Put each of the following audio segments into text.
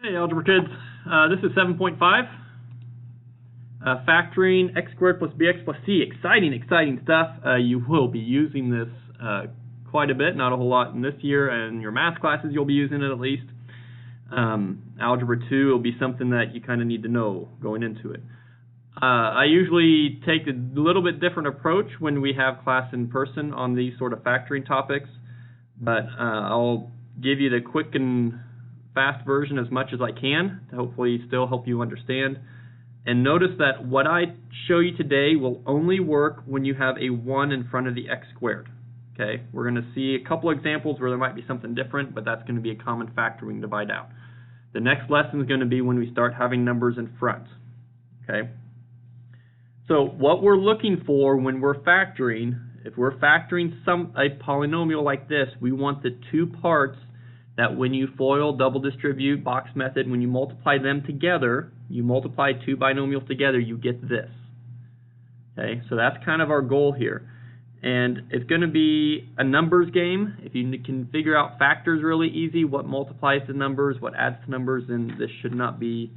Hey, algebra kids. This is 7.5. Factoring x squared plus bx plus c. Exciting stuff. You will be using this quite a bit, not a whole lot in this year, and your math classes you'll be using it at least. Algebra 2 will be something that you kind of need to know going into it. I usually take a little bit different approach when we have class in person on these sort of factoring topics, but I'll give you the quick and fast version as much as I can to hopefully still help you understand. And notice that what I show you today will only work when you have a 1 in front of the x squared. Okay, we're going to see a couple examples where there might be something different, but that's going to be a common factor we can divide out. The next lesson is going to be when we start having numbers in front. Okay, so what we're looking for when we're factoring, if we're factoring a polynomial like this, we want the two parts that when you FOIL, double distribute, box method, when you multiply them together, you multiply two binomials together, you get this. Okay, so that's kind of our goal here. And it's going to be a numbers game. If you can figure out factors really easy, what multiplies to numbers, what adds to numbers, then this should not be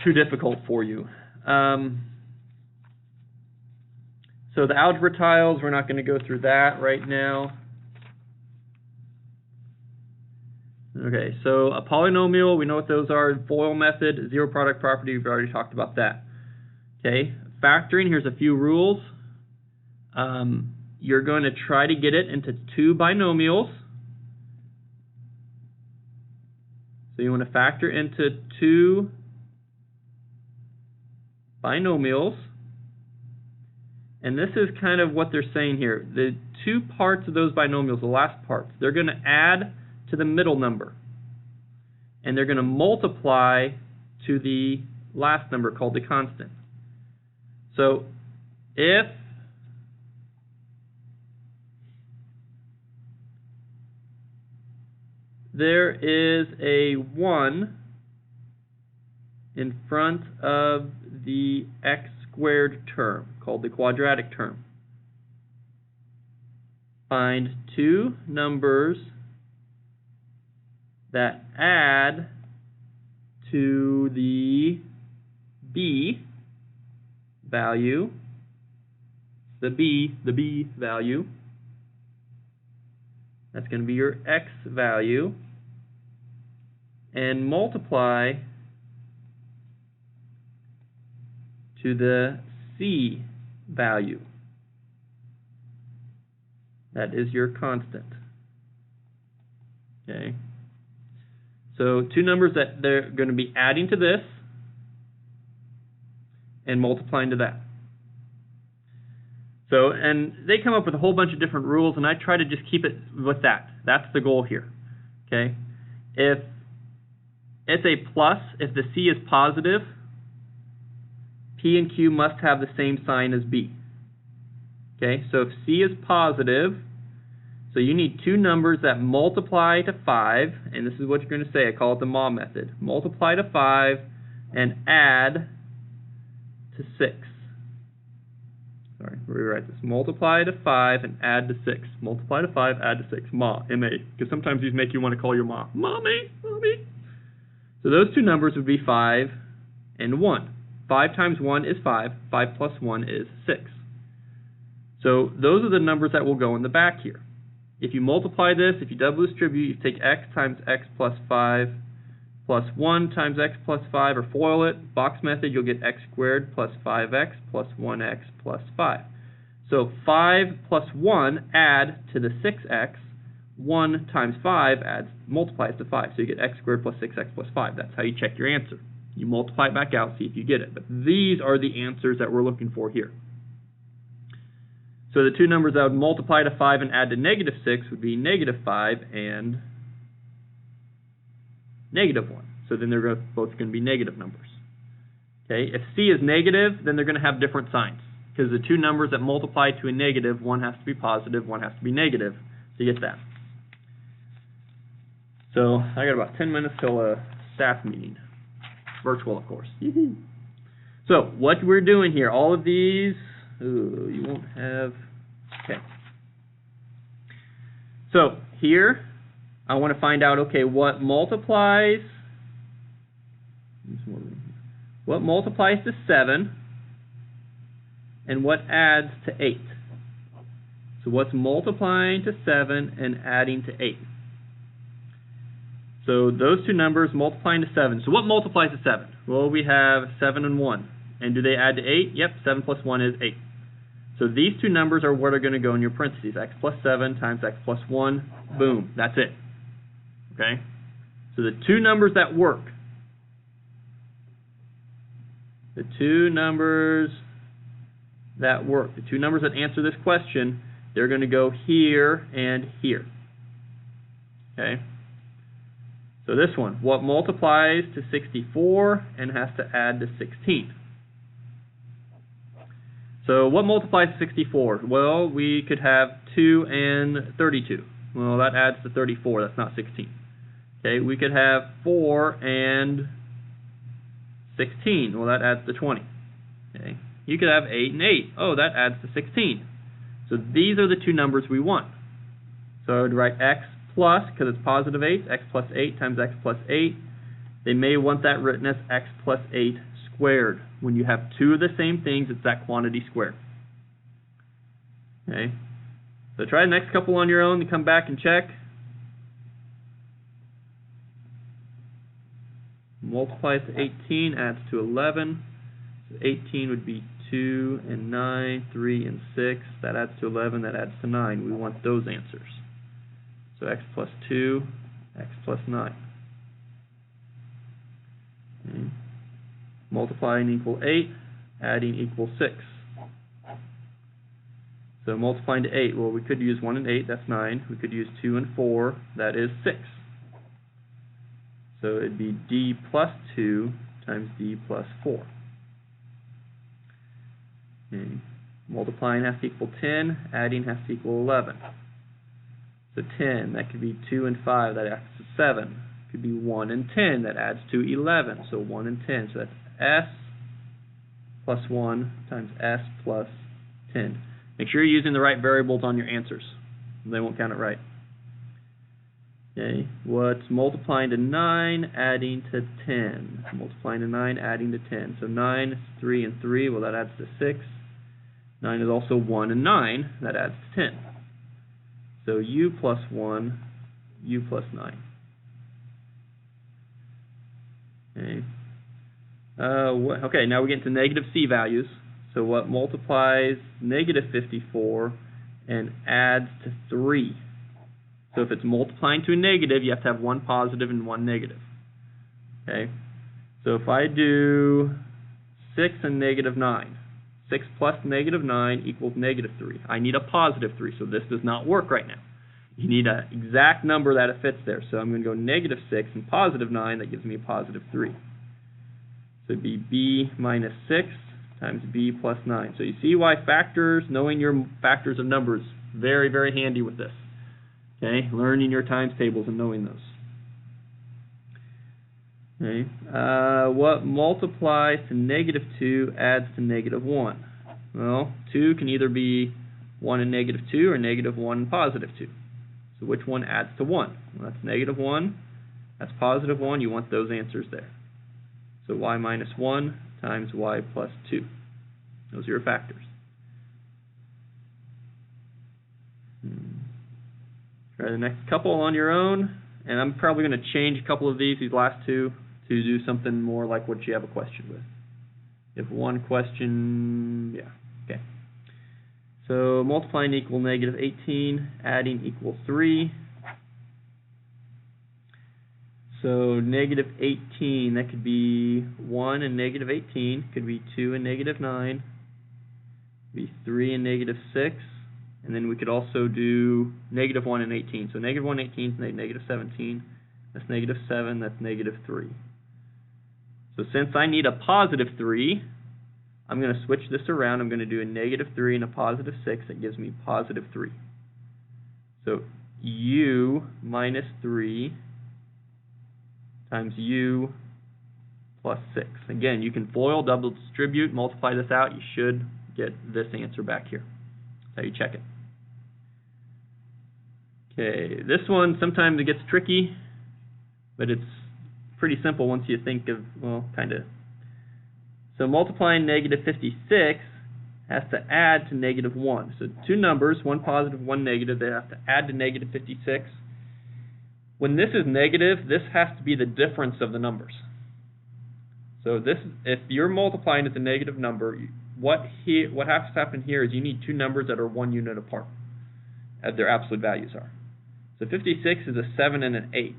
too difficult for you. So the algebra tiles, we're not going to go through that right now. Okay, so a polynomial, we know what those are. FOIL method, zero product property, we've already talked about that. Okay, factoring, here's a few rules. You're going to try to get it into two binomials. So you want to factor into two binomials. And this is kind of what they're saying here. The two parts of those binomials, the last parts, they're going to add to the middle number, and they're going to multiply to the last number called the constant. So if there is a 1 in front of the x squared term called the quadratic term, find two numbers that add to the b value, the b value, that's going to be your x value, and multiply to the c value. That is your constant. Okay. So two numbers that they're going to be adding to this and multiplying to that. So, and they come up with a whole bunch of different rules, and I try to just keep it with that. That's the goal here. Okay? If it's a plus, if the c is positive, p and q must have the same sign as b. Okay? So if c is positive, so you need two numbers that multiply to 5, and this is what you're going to say. I call it the MA method. Multiply to 5 and add to 6. Sorry, rewrite this. Multiply to 5 and add to 6. Multiply to 5, add to 6. MA, M-A. Because sometimes these make you want to call your ma. Mommy, mommy. So those two numbers would be 5 and 1. 5 times 1 is 5. 5 plus 1 is 6. So those are the numbers that will go in the back here. If you multiply this, if you double distribute, you take x times x plus 5 plus 1 times x plus 5, or FOIL it, box method, you'll get x squared plus 5x plus 1x plus 5. So 5 plus 1 add to the 6x, 1 times 5 multiplies to 5. So you get x squared plus 6x plus 5. That's how you check your answer. You multiply it back out, see if you get it. But these are the answers that we're looking for here. So the two numbers that would multiply to 5 and add to negative 6 would be negative 5 and negative 1. So then they're both going to be negative numbers. Okay, if c is negative, then they're going to have different signs, because the two numbers that multiply to a negative, one has to be positive, one has to be negative to get that. So I got about 10 minutes till a staff meeting. Virtual, of course. So what we're doing here, all of these, you won't have, okay. So here, I want to find out, okay, what multiplies What multiplies to 7 and what adds to 8? So what's multiplying to 7 and adding to 8? So those two numbers multiplying to 7. So what multiplies to 7? Well, we have 7 and 1. And do they add to 8? Yep, 7 plus 1 is 8. So these two numbers are what are going to go in your parentheses. X plus 7 times x plus 1. Boom, that's it. Okay? So the two numbers that work, the two numbers that answer this question, they're going to go here and here. Okay? So this one, what multiplies to 64 and has to add to 16? So what multiplies to 64? Well, we could have 2 and 32. Well, that adds to 34. That's not 16. Okay, we could have 4 and 16. Well, that adds to 20. Okay, you could have 8 and 8. Oh, that adds to 16. So these are the two numbers we want. So I would write x plus, because it's positive 8, x plus 8 times x plus 8. They may want that written as x plus 8 squared. When you have two of the same things, it's that quantity squared. Okay, so try the next couple on your own and come back and check. Multiplies to 18, adds to 11. So 18 would be 2 and 9, 3 and 6. That adds to 11, that adds to 9. We want those answers. So x plus 2, x plus 9. Okay. Multiplying equal 8, adding equals 6. So multiplying to 8, well, we could use 1 and 8, that's 9. We could use 2 and 4, that is 6. So it'd be d plus 2 times d plus 4. Okay. Multiplying has to equal 10, adding has to equal 11. So 10, that could be 2 and 5, that adds to 7. Could be 1 and 10, that adds to 11. So 1 and 10, so that's s plus 1 times s plus 10. Make sure you're using the right variables on your answers. They won't count it right. Okay, what's multiplying to 9, adding to 10? Multiplying to 9, adding to 10. So 9 is 3 and 3, well that adds to 6. 9 is also 1 and 9, that adds to 10. So u plus 1, u plus 9. Okay. Okay, now we get into negative c values. So what multiplies negative 54 and adds to 3? So if it's multiplying to a negative, you have to have one positive and one negative. Okay. So if I do 6 and negative 9, 6 plus negative 9 equals negative 3. I need a positive 3, so this does not work right now. You need an exact number that it fits there. So I'm going to go negative 6 and positive 9. That gives me a positive 3. So it'd be b minus 6 times b plus 9. So you see why factors, knowing your factors of numbers, very, very handy with this. Okay, learning your times tables and knowing those. Okay, what multiplies to negative 2 adds to negative 1? Well, 2 can either be 1 and negative 2 or negative 1 and positive 2. So which one adds to 1? Well, that's negative 1, that's positive 1, you want those answers there. So y minus 1 times y plus 2. Those are your factors. Try the next couple on your own, and I'm probably going to change a couple of these last two, to do something more like what you have a question with. If one question, yeah, okay. So multiplying equal negative 18, adding equal 3. So negative 18, that could be 1 and negative 18, could be 2 and negative 9, could be 3 and negative 6, and then we could also do negative 1 and 18. So negative 1 and 18 is negative 17, that's negative 7, that's negative 3. So since I need a positive 3, I'm going to switch this around. I'm going to do a negative 3 and a positive 6. That gives me positive 3. So u minus 3 times u plus 6. Again, you can FOIL, double distribute, multiply this out. You should get this answer back here. That's how you check it. Okay, this one sometimes it gets tricky, but it's pretty simple once you think of, well, kind of. So multiplying negative 56 has to add to negative 1. So two numbers, one positive, one negative, they have to add to negative 56. When this is negative, this has to be the difference of the numbers. So this, if you're multiplying at the negative number, what has to happen here is you need two numbers that are 1 unit apart, as their absolute values are. So 56 is a 7 and an 8.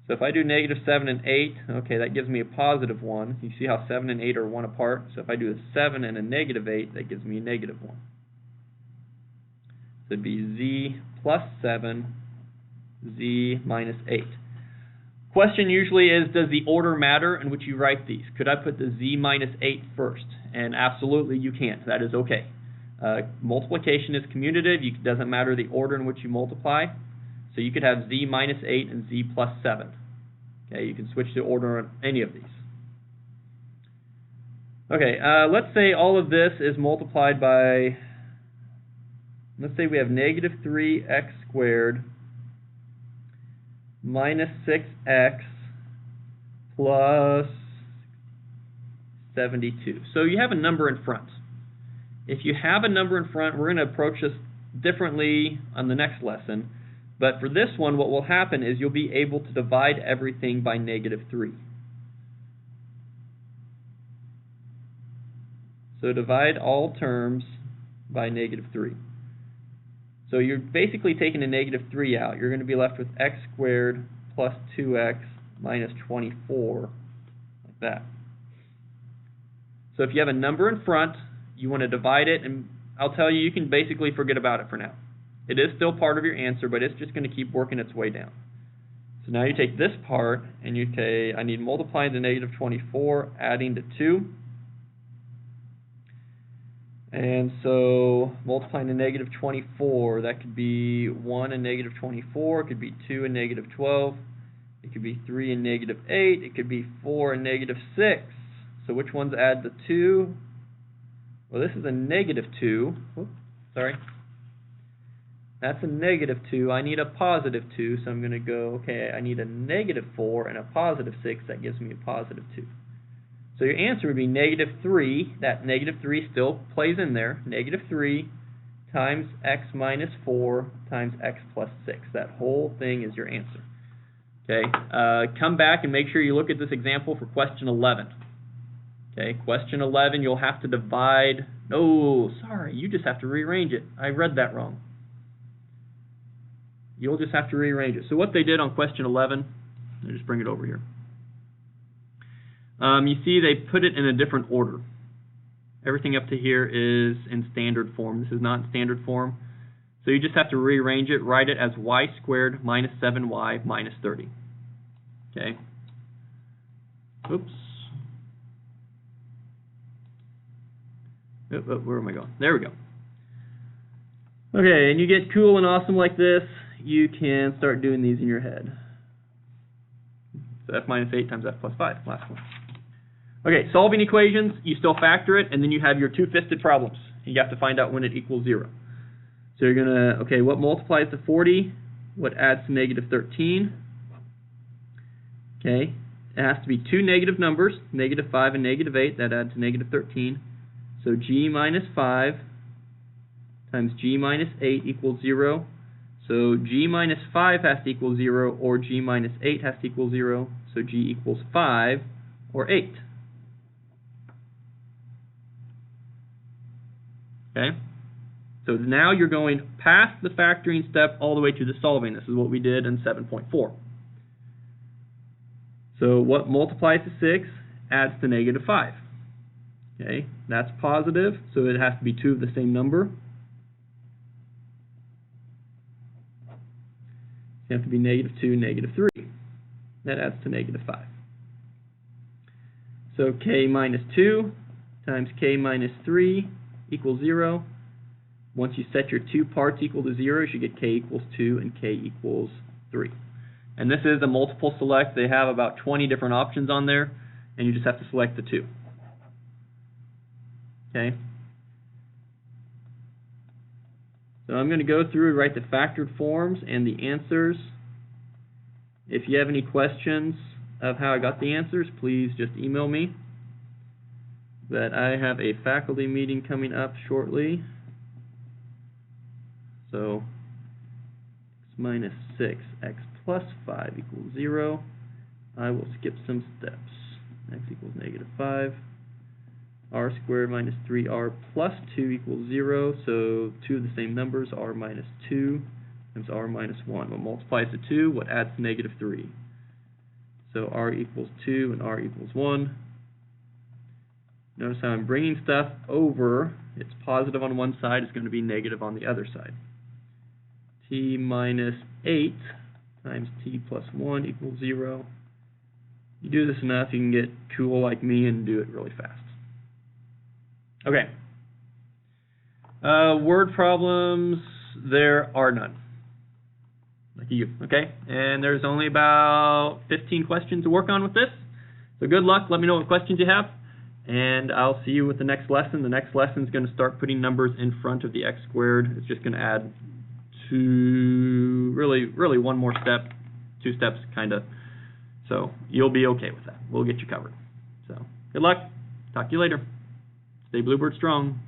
So if I do negative 7 and 8, okay, that gives me a positive 1. You see how 7 and 8 are 1 apart? So if I do a 7 and a negative 8, that gives me a negative 1. So it'd be z plus 7, z minus 8. Question usually is, does the order matter in which you write these? Could I put the z minus 8 first? And absolutely you can. That is okay. Multiplication is commutative. It doesn't matter the order in which you multiply. So you could have z minus 8 and z plus 7. Okay, you can switch the order on any of these. Okay, let's say all of this is multiplied by, let's say we have negative 3x squared minus 6x plus 72. So you have a number in front. If you have a number in front, we're going to approach this differently on the next lesson. But for this one, what will happen is you'll be able to divide everything by negative 3. So divide all terms by negative 3. So you're basically taking a negative 3 out. You're going to be left with x squared plus 2x minus 24, like that. So if you have a number in front, you want to divide it, and I'll tell you, you can basically forget about it for now. It is still part of your answer, but it's just going to keep working its way down. So now you take this part, and you say, I need multiplying the negative 24, adding to 2. And so multiplying the negative 24, that could be 1 and negative 24, it could be 2 and negative 12, it could be 3 and negative 8, it could be 4 and negative 6. So which ones add the 2? Well, this is a negative 2. Whoops, sorry. That's a negative 2. I need a positive 2, so I'm going to go, okay, I need a negative 4 and a positive 6. That gives me a positive 2. So your answer would be negative 3. That negative 3 still plays in there. Negative 3 times x minus 4 times x plus 6. That whole thing is your answer. Okay, come back and make sure you look at this example for question 11. Okay, question 11, you'll have to divide. Oh, sorry, you just have to rearrange it. I read that wrong. You'll just have to rearrange it. So what they did on question 11, I'll just bring it over here. You see they put it in a different order. Everything up to here is in standard form. This is not in standard form. So you just have to rearrange it, write it as y squared minus 7y minus 30. Okay. Oops. Oh, where am I going? There we go. Okay, and you get cool and awesome like this, you can start doing these in your head. So f minus 8 times f plus 5, last one. Okay, solving equations, you still factor it, and then you have your two-fisted problems. You have to find out when it equals 0. So you're going to, okay, what multiplies to 40? What adds to negative 13? Okay, it has to be two negative numbers, negative 5 and negative 8, that add to negative 13. So g minus 5 times g minus 8 equals 0. So g minus 5 has to equal 0, or g minus 8 has to equal 0. So g equals 5 or 8. Okay? So now you're going past the factoring step all the way to the solving. This is what we did in 7.4. So what multiplies to 6 adds to negative 5. Okay, that's positive, so it has to be two of the same number. It has to be negative 2, negative 3. That adds to negative 5. So k minus 2 times k minus 3 equals 0. Once you set your two parts equal to 0, you should get k equals 2 and k equals 3. And this is a multiple select. They have about 20 different options on there, and you just have to select the 2. Okay. So I'm going to go through and write the factored forms and the answers. If you have any questions of how I got the answers, please just email me. But I have a faculty meeting coming up shortly. So x minus 6, x plus 5 equals 0. I will skip some steps. X equals -5. R squared minus 3r plus 2 equals 0. So two of the same numbers, r minus 2 times r minus 1. What multiplies to 2? What adds to -3? So r equals 2 and r equals 1. Notice how I'm bringing stuff over. It's positive on one side, it's going to be negative on the other side. T minus 8 times t plus 1 equals 0. You do this enough, you can get cool like me and do it really fast. Okay. Word problems, there are none. Like you, okay? And there's only about 15 questions to work on with this. So good luck, let me know what questions you have. And I'll see you with the next lesson. The next lesson is going to start putting numbers in front of the x squared. It's just going to add really one more step, 2 steps kind of. So you'll be okay with that. We'll get you covered. So good luck. Talk to you later. Stay Bluebird strong.